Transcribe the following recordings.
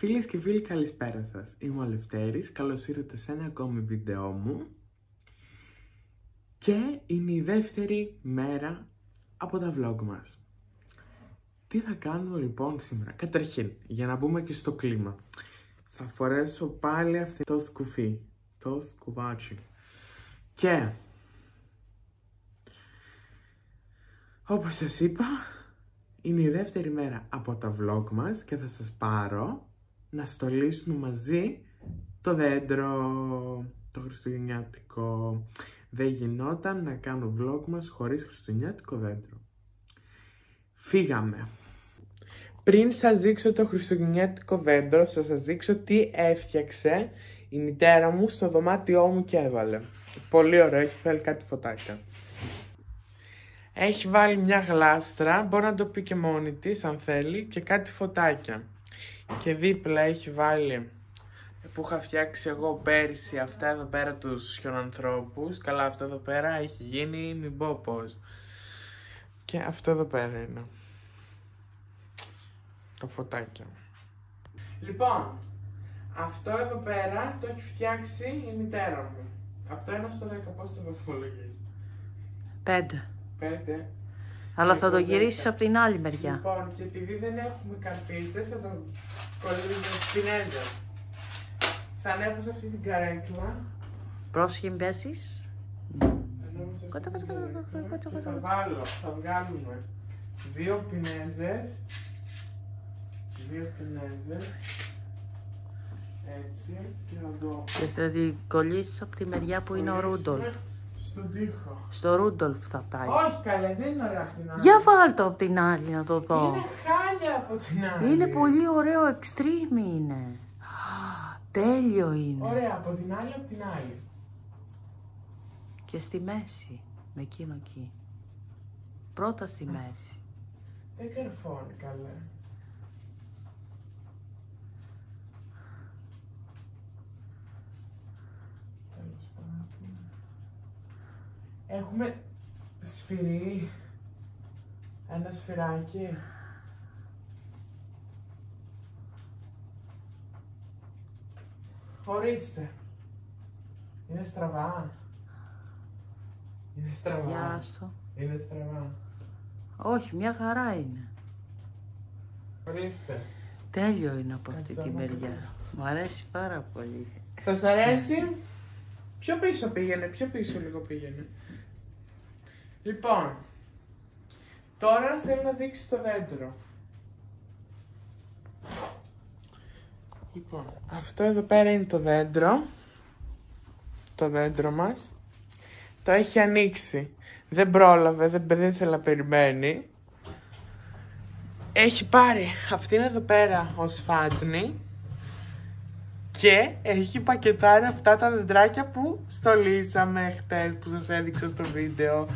Φίλες και φίλοι, καλησπέρα σας. Είμαι ο Λευτέρης, καλώς ήρθατε σε ένα ακόμη βίντεό μου. Και είναι η δεύτερη μέρα από τα vlog μας. Τι θα κάνουμε λοιπόν σήμερα? Καταρχήν, για να μπούμε και στο κλίμα, θα φορέσω πάλι αυτό το σκουφί, το σκουβάτσι. Και όπως σας είπα, είναι η δεύτερη μέρα από τα vlog μας και θα σας πάρω να στολίσουμε μαζί το δέντρο, το χριστουγεννιάτικο. Δεν γινόταν να κάνω vlog μας χωρίς χριστουγεννιάτικο δέντρο. Φύγαμε. Πριν σας δείξω το χριστουγεννιάτικο δέντρο, θα σας δείξω τι έφτιαξε η μητέρα μου στο δωμάτιό μου και έβαλε. Πολύ ωραίο, έχει βάλει κάτι φωτάκια. Έχει βάλει μια γλάστρα, μπορεί να το πει και μόνη της αν θέλει, και κάτι φωτάκια. Και δίπλα έχει βάλει, που είχα φτιάξει εγώ πέρυσι, αυτά εδώ πέρα τους χιονανθρώπους. Καλά, αυτό εδώ πέρα έχει γίνει, μην πω πώς. Και αυτό εδώ πέρα είναι το φωτάκια. Λοιπόν, αυτό εδώ πέρα το έχει φτιάξει η μητέρα μου. Από το 1 στο 10 πώς το βαθμολογείς? 5. 5. Αλλά θα το γυρίσεις από την άλλη μεριά. Λοιπόν, και επειδή δεν έχουμε καρπίτες, θα το κολλήσουμε σπινέζα. Θα ανέβω σε αυτή την καρέκλα. Πρόσχε μην πέσεις. Θα βγάλουμε δύο πινέζες. Έτσι, και θα το... Και θα την κολλήσεις από τη μεριά που είναι ο Ρούντολφ. Στον τοίχο. Στο Ρούντολφ θα πάει. Όχι καλέ, δεν είναι ωραία από την άλλη. Για βάλ' το από την άλλη να το δω. Είναι χάλια από την άλλη. Είναι πολύ ωραίο, extreme είναι. Τέλειο είναι. Ωραία, από την άλλη, από την άλλη. Και στη μέση, με εκείνο εκεί. Πρώτα στη μέση. Δεν καρφώνει καλέ. Τέλος πάντων. Έχουμε σφυρί. Ένα σφυράκι. Ορίστε. Είναι στραβά. Είναι στραβά. Γεια στο. Είναι στραβά. Όχι, μια χαρά είναι. Ορίστε. Τέλειο είναι από αυτή τη μεριά. Μου αρέσει πάρα πολύ. Σας αρέσει? Πιο πίσω πήγαινε, πιο πίσω λίγο πήγαινε. Λοιπόν, τώρα θέλω να δείξει το δέντρο. Λοιπόν, αυτό εδώ πέρα είναι το δέντρο. Το δέντρο μας. Το έχει ανοίξει. Δεν πρόλαβε, δεν ήθελα να περιμένει. Έχει πάρει αυτήν εδώ πέρα ως φάτνη. Και έχει πακετάρει αυτά τα δεντράκια που στολίσαμε χτες, που σας έδειξα στο βίντεο.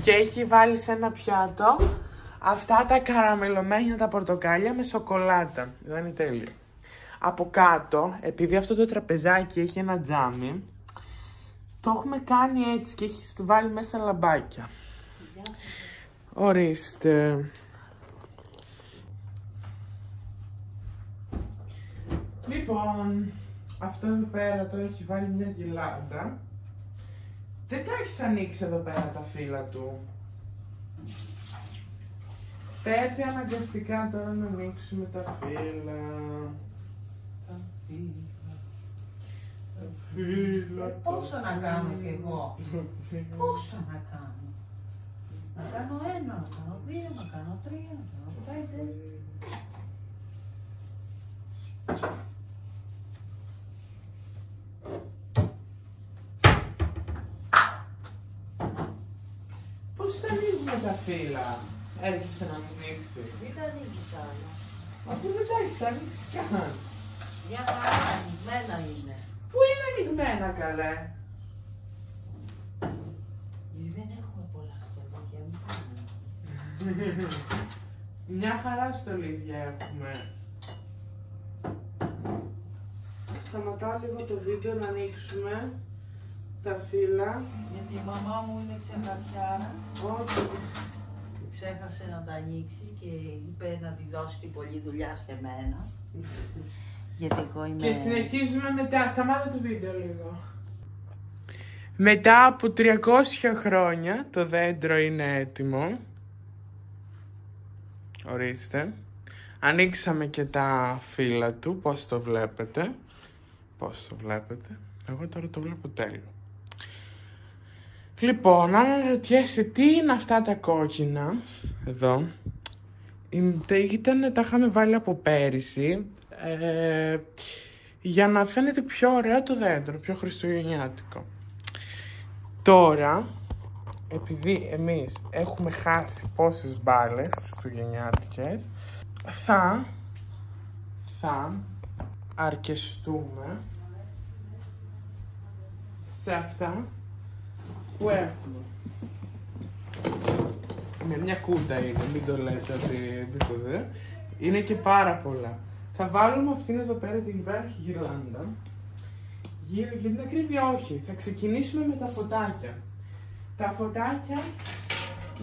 Και έχει βάλει σε ένα πιάτο αυτά τα καραμελωμένα τα πορτοκάλια με σοκολάτα. Δεν είναι τέλειο. Από κάτω, επειδή αυτό το τραπεζάκι έχει ένα τζάμι, το έχουμε κάνει έτσι και έχει βάλει μέσα λαμπάκια. Ορίστε. Λοιπόν, αυτό εδώ πέρα τώρα έχει βάλει μια γυλάντα. Δεν τα έχεις ανοίξει εδώ πέρα τα φύλλα του. Πρέπει αναγκαστικά τώρα να ανοίξουμε τα φύλλα. Τα φύλλα. Πόσο να κάνω κι εγώ. Πόσο να κάνω. Να κάνω 1, να κάνω 2, να κάνω 3, να κάνω 5. Πώς τα ανοίγουμε τα φύλλα? Έρχεσαι να μου ανοίξεις. Μην τα ανοίγεις άλλο. Αφού δεν τα έχεις ανοίξει καν. Μια χαρά ανοιγμένα είναι. Πού είναι ανοιγμένα καλέ? Δεν έχουμε πολλά στολίδια, μην κάνουμε. Μια χαρά στολίδια έχουμε. Σταματάω λίγο το βίντεο να ανοίξουμε τα φύλλα. Γιατί η μαμά μου είναι ξεχασιάρα. Όχι. Ξέχασε να τα ανοίξει και είπε να τη δώσει την πολλή δουλειά σε μένα. Γιατί εγώ είμαι... Και συνεχίζουμε μετά. Σταμάτα το βίντεο λίγο. Μετά από 300 χρόνια το δέντρο είναι έτοιμο. Ορίστε. Ανοίξαμε και τα φύλλα του. Πώς το βλέπετε. Πώς το βλέπετε. Εγώ τώρα το βλέπω τέλειο. Λοιπόν, αν αναρωτιέστε τι είναι αυτά τα κόκκινα, εδώ, τα είχαμε βάλει από πέρυσι, για να φαίνεται πιο ωραίο το δέντρο, πιο χριστουγεννιάτικο. Τώρα, επειδή εμείς έχουμε χάσει πόσες μπάλες χριστουγεννιάτικες, θα αρκεστούμε σε αυτά που έχουμε. Με μια κούτα είναι, μην το λέτε ότι το δε. Είναι και πάρα πολλά. Θα βάλουμε αυτήν εδώ πέρα την υπέροχη γυρλάντα. Για την ακρίβεια όχι. Θα ξεκινήσουμε με τα φωτάκια. Τα φωτάκια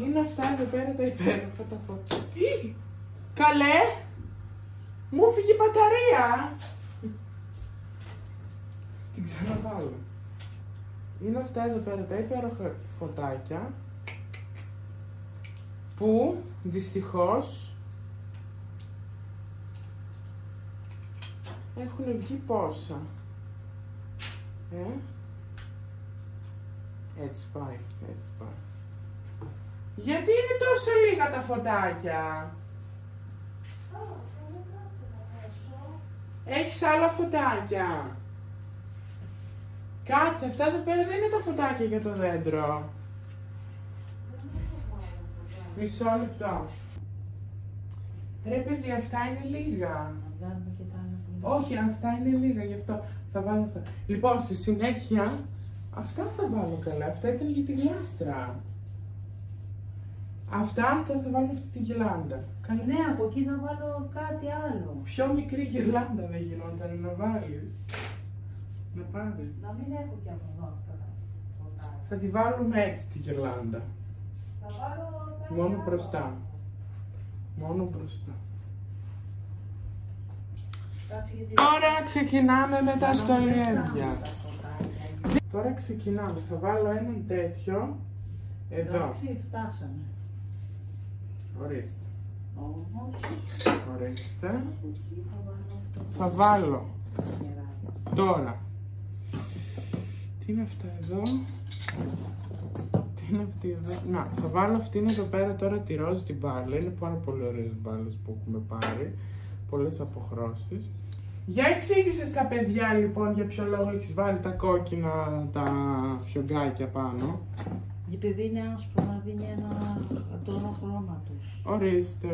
είναι αυτά εδώ πέρα τα υπέροχα τα φωτάκια. Καλέ! Μου φύγει η μπαταρία! Την ξαναβάλω. Είναι αυτά εδώ πέρα τα υπέροχα φωτάκια που δυστυχώς έχουν βγει πόσα. Έτσι πάει, έτσι πάει. Γιατί είναι τόσο λίγα τα φωτάκια? Έχεις άλλα φωτάκια? Κάτσε, αυτά εδώ πέρα δεν είναι τα φωτάκια για το δέντρο. Μισό λεπτό. Ρε παιδί, αυτά είναι λίγα. Όχι, αυτά είναι λίγα, γι' αυτό θα βάλω αυτά. Λοιπόν, στη συνέχεια, αυτά θα βάλω καλά. Αυτά ήταν για τη γλάστρα. Αυτά τώρα θα βάλω αυτή τη γυρλάντα. Ναι, από εκεί θα βάλω κάτι άλλο. Πιο μικρή γυρλάντα δεν γινόταν να βάλεις. Να πάρεις. Να μην έχω και από εδώ αυτά τα φωτάκια. Θα τη βάλουμε έτσι τη γυρλάντα. Θα βάλω κάτι Μόνο άλλο. μπροστά. Μόνο μπροστά. Τώρα ξεκινάμε με τα στολιέδια. Τώρα ξεκινάμε. Θα βάλω έναν τέτοιο εδώ. Εντάξει, φτάσαμε. Ορίστε. Όχι. Ορίστε. Θα βάλω τώρα. Τι είναι αυτά εδώ? Τι είναι αυτή εδώ? Να, θα βάλω αυτήν εδώ πέρα τώρα τη ροζ την μπάλα. Είναι πάρα πολύ ωραίες μπάλες που έχουμε πάρει. Πολλές αποχρώσεις. Για εξήγησε στα παιδιά λοιπόν για ποιο λόγο έχεις βάλει τα κόκκινα, τα φιωγκάκια πάνω. Επειδή είναι άσπρο να δίνει ένα τόνο χρώματος. Ορίστε.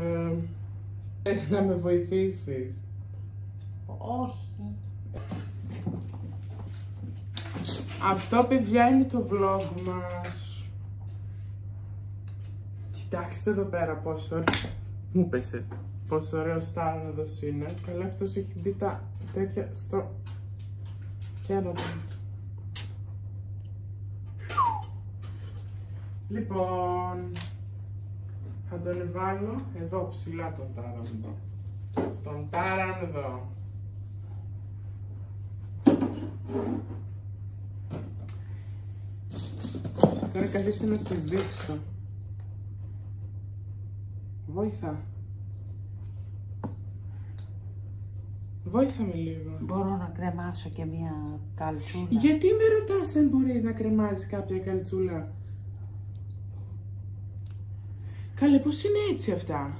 Έχεις να με βοηθήσεις? Όχι. Αυτό παιδιά είναι το vlog μας. Κοιτάξτε εδώ πέρα πόσο ωραίο. Μου πέσε. Πόσο ωραίο στάρνοδος είναι. Καλά αυτός έχει μπει τα τέτοια στο κέρατο. Λοιπόν, θα τον βάλω εδώ ψηλά τον τάρανδο. Τον τάρανδο. Τώρα καθίστε να σας δείξω. Βόηθα. Βόηθα με λίγο. Μπορώ να κρεμάσω και μια καλτσούλα. Γιατί με ρωτάς αν μπορείς να κρεμάζεις κάποια καλτσούλα? Καλέ, πώς είναι έτσι αυτά?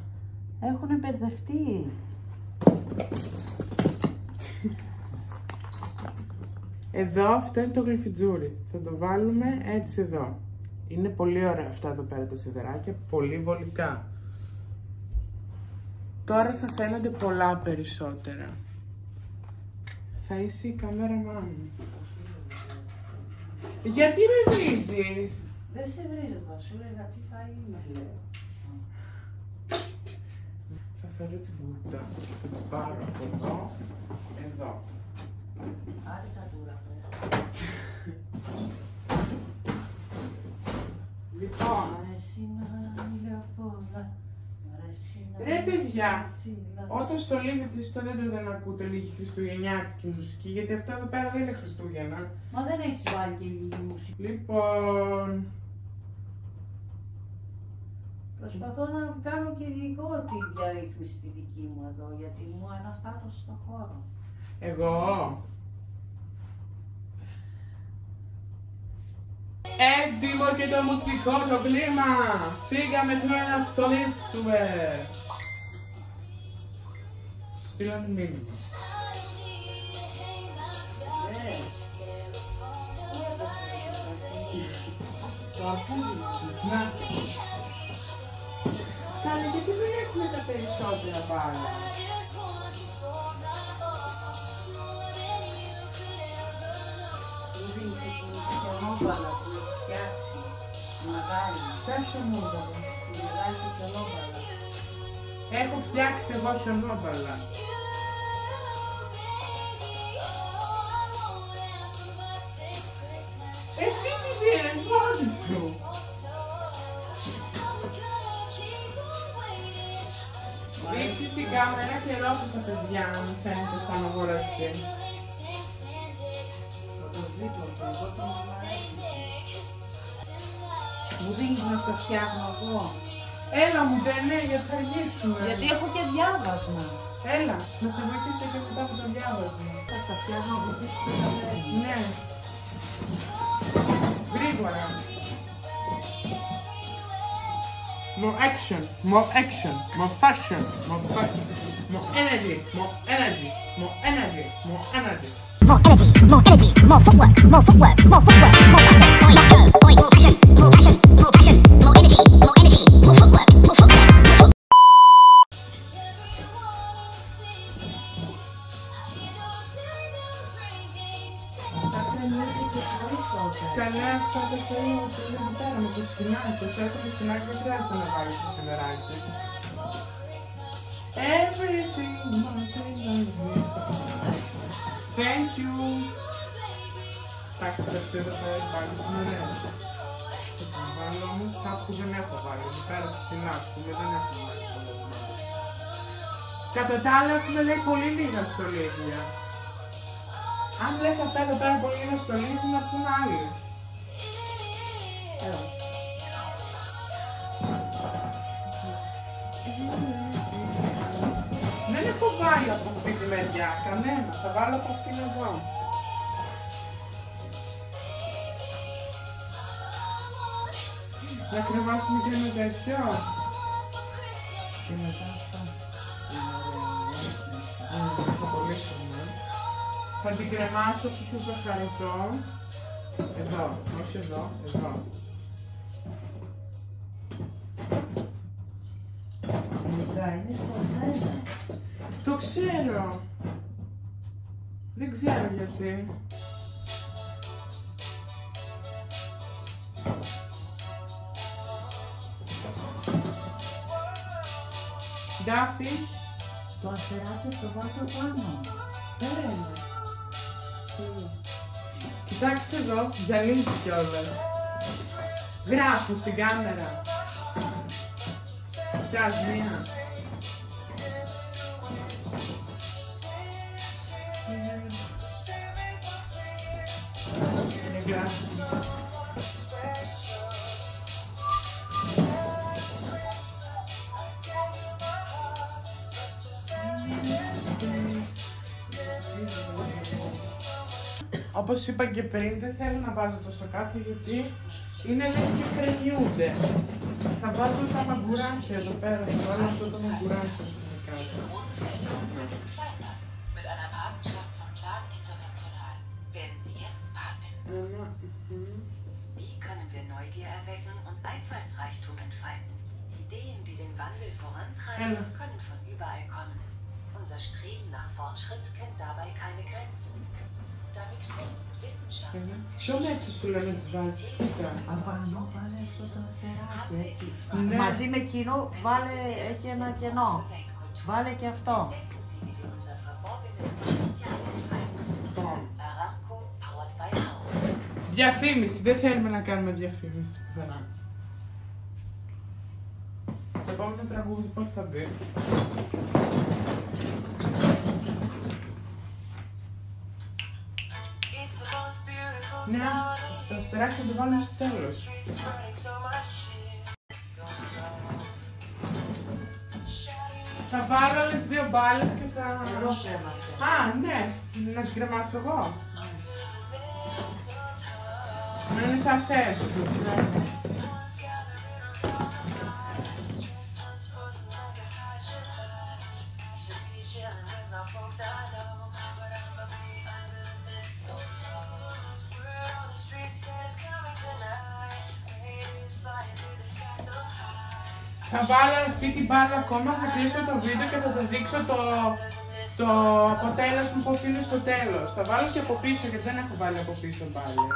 Έχουνε μπερδευτεί. Εδώ αυτό είναι το γλυφιτζούρι. Θα το βάλουμε έτσι εδώ. Είναι πολύ ωραία αυτά εδώ πέρα τα σιδεράκια, πολύ βολικά. Τώρα θα φαίνονται πολλά περισσότερα. Θα είσαι η κάμερα μάμη. Γιατί με βρίζεις? Δεν σε βρίζω, θα σου έλεγα τι θα είμαι, λέω. Θα φέρω την κούτα. Θα την πάρω από εδώ. Εδώ. Άντε τα τούρα. Λοιπόν. Μ' αρέσει να λέω πολλά. Ρε παιδιά, Παιδιά, όταν στολίζετε στο δέντρο δεν ακούτε λίγη χριστουγεννιάτικη μουσική, γιατί αυτό εδώ πέρα δεν είναι Χριστούγεννα. Μα δεν έχεις βάλει και λίγη μουσική. Λοιπόν... Προσπαθώ να κάνω και δικό τη διαρρύθμιση τη δική μου εδώ, γιατί μου αναστάτωσε στον χώρο. Εγώ... Έτοιμο και το μουσικό κλίμα! Φύγαμε τώρα να στολίσουμε! Στείλανε μήνυμα. Το αρκούδι. Να. Καλή, γιατί δεν έχουμε τα περισσότερα μπάλα. Μου δίνεις την χιονόμπαλα που έχει φτιάξει. Μεγάλη. Ποια χιονόμπαλα? Στη μεγάλη τη χιονόμπαλα. Έχω φτιάξει εγώ χιονόμπαλα. Εσύ τι πήρες μόνη σου. Δείξεις την κάμερα και ρώτα τα παιδιά να μην φαίνεται σαν αγοραστή. Μου δίνεις να στο φτιάχνω εγώ. Έλα μου ναι, γιατί θα αργήσουμε. Γιατί έχω και διάβασμα. Έλα, να σε βοηθήσω και μετά από το διάβασμα. Θα στα φτιάχνω από πίσω και τα παίρνω. Ναι. Γρήγορα. More action, more action, more fashion, more fashion, more energy, more energy, more energy, more energy. More energy, more energy, more footwork, more footwork, more footwork, more passion, more passion, more passion, more passion, more energy, more energy, more footwork, more footwork, more footwork. Καλά, αυτά τα θέλω πολύ πέρα με το σκηνάκι. Όσο έχουμε σκηνάκι δεν χρειάζεται να βάλεις το σιδεράκι. Everything must be lovely. Thank you. Εντάξει, αυτό εδώ πέρα πάλι είναι ωραίο. Θα το βάλω όμως κάπου που δεν έχω βάλει. Εδώ πέρα ψηλά, ας πούμε, δεν έχω βάλει πολύ. Κατά τα άλλα έχουμε λέει πολύ λίγα στολίδια. Αν λες αυτά εδώ πέρα πολύ λίγα στολίδια, να πούνε άλλοι. Δεν έχω βάλει από αυτή τη μεριά, κανένα. Θα βάλω από αυτήν εδώ. Να κρεμάσουμε και ένα τέτοιο. Και μετά αυτό. Θα πολύ χρόνο. Θα την κρεμάσω αυτό το ζαχαρωτό. Εδώ, όχι εδώ, εδώ. Είναι σκοτεινά. Το ξέρω. Δεν ξέρω γιατί. Ντάφι. Το αστεράκι το βάζω πάνω. Φέρε. Κοιτάξτε εδώ, γυαλίζει κιόλας. Γράφω στην κάμερα. Κοιτάς μία. Είναι γράφει. Όπως είπα και πριν, δεν θέλω να βάζω τόσο κάτω γιατί είναι λες και κρενιούνται. Θα βάζω τα μαγκουράκια εδώ πέρα, θα βάλω αυτό το μαγκουράκι κάτω. Wie können wir Neugier erwecken und Einfallsreichtum entfalten? Ideen, die den Wandel vorantreiben, können von überall kommen. Unser Streben nach Fortschritt kennt dabei keine Grenzen. Damit Kunst, Wissenschaft und Ποιο μέσα σου λένε τις βάζεις, κοίτα. Απάνω βάλε αυτό το αστεράκι, έτσι. Ναι. Μαζί με κοινό βάλε, έχει ένα κενό. Βάλε και αυτό. entdecken Sie, wie wir unser verborgenes Potenzial entfalten. Aramco, powered by Hau. Διαφήμιση, δεν θέλουμε να κάνουμε διαφήμιση πουθενά. επόμενο τραγούδι πότε θα μπει? Ναι, το αστεράκι θα το βάλουμε στο τέλος. Θα βάλω όλες τις δύο μπάλες και θα... Εγώ κρέμασα. Α, ναι, να τις κρεμάσω εγώ. Να είναι σαν σεφ. Θα βάλω αυτή την μπάλα ακόμα, θα κλείσω το βίντεο και θα σας δείξω το αποτέλεσμα πώς είναι στο τέλος. Θα βάλω και από πίσω γιατί δεν έχω βάλει από πίσω μπάλες.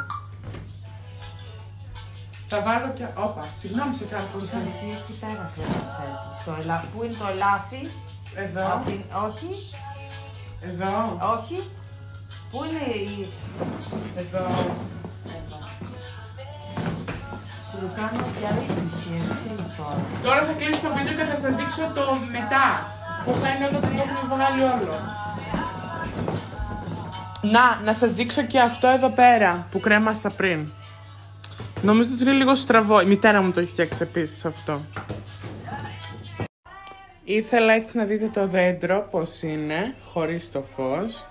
Θα βάλω και... Όπα, συγγνώμη σε κάνω φούστα. Εσύ τι πέρασε έτσι. Πού είναι το ελάφι? Εδώ. Όχι. Εδώ. Όχι. Πού είναι η... Εδώ. Σου κάνω διαρρύθμιση, έτσι τώρα. Τώρα θα κλείσω το βίντεο και θα σας δείξω το μετά. Πώς θα είναι όταν το έχουμε βγάλει όλο. Να σας δείξω και αυτό εδώ πέρα που κρέμασα πριν. Νομίζω ότι είναι λίγο στραβό. Η μητέρα μου το έχει φτιάξει επίσης αυτό. Ήθελα έτσι να δείτε το δέντρο πώς είναι, χωρίς το φως.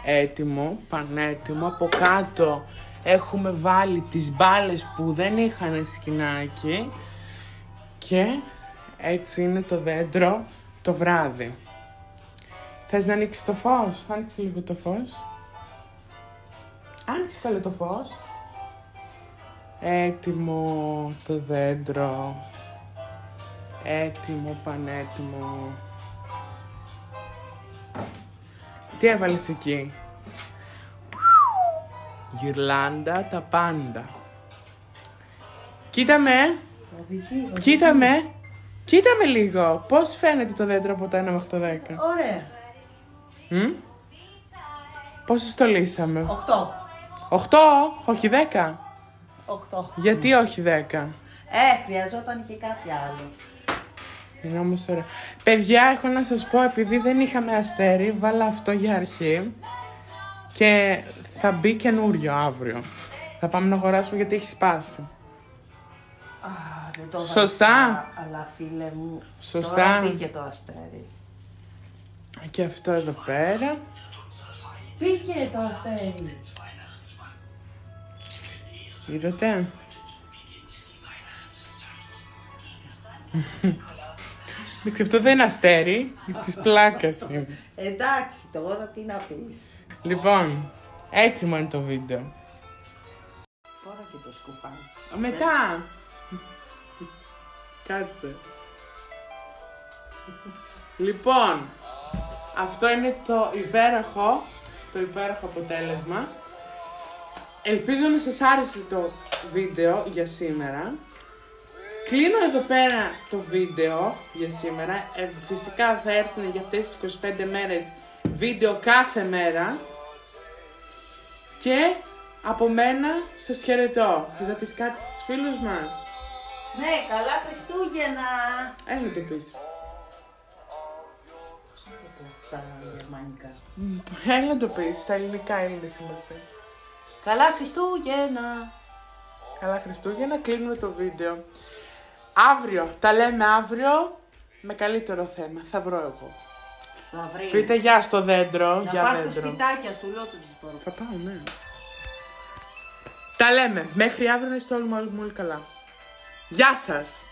Έτοιμο, πανέτοιμο. Από κάτω έχουμε βάλει τις μπάλες που δεν είχαν σκηνάκι. Και έτσι είναι το δέντρο το βράδυ. Θες να ανοίξεις το φως? Άνοιξε λίγο το φως. Άνοιξε καλέ το φως. Έτοιμο το δέντρο. Έτοιμο, πανέτοιμο. Τι έβαλες εκεί? Γυρλάντα τα πάντα. Κοίτα με. Κοίτα με. Κοίτα με λίγο. Πώς φαίνεται το δέντρο από το 1 μέχρι το 10? Ωραία. Πόσο στολίσαμε? 8. 8, όχι 10. 8. Γιατί όχι 10? Χρειαζόταν και κάτι άλλο. Είναι όμως ωραία. Παιδιά, έχω να σας πω, επειδή δεν είχαμε αστέρι, βάλα αυτό για αρχή. Και θα μπει καινούριο αύριο. Θα πάμε να αγοράσουμε γιατί έχει σπάσει. Δεν το Σωστά. Αλλά φίλε μου, Σωστά. τώρα μπήκε το αστέρι. Και αυτό εδώ πέρα. Μπήκε το αστέρι. Είδατε. Αυτό δεν είναι αστέρι, της πλάκας είναι. Εντάξει, τώρα τι να πεις. Λοιπόν, έτοιμο είναι το βίντεο. Τώρα και το σκουφάκι. Μετά. Κάτσε. Λοιπόν, αυτό είναι το υπέροχο αποτέλεσμα. Ελπίζω να σας άρεσε το βίντεο για σήμερα. Κλείνω εδώ πέρα το βίντεο για σήμερα. Φυσικά θα έρθουν για αυτές τις 25 μέρες βίντεο κάθε μέρα. Και από μένα σας χαιρετώ. Θες να πεις κάτι στους φίλους μας? Ναι, καλά Χριστούγεννα. Έλα να το πεις. Στα γερμανικά. Έλα να το πεις, στα ελληνικά Έλληνες είμαστε. Καλά Χριστούγεννα. Καλά Χριστούγεννα, κλείνουμε το βίντεο. Αύριο, τα λέμε αύριο με καλύτερο θέμα. Θα βρω εγώ. Θα βρει. Πείτε γεια στο δέντρο. Να Για πας στα δέντρο. σπιτάκια του Λότου της Πόρου. Θα πάω, ναι. Τα λέμε. Μέχρι αύριο να είστε όλοι καλά. Γεια σας.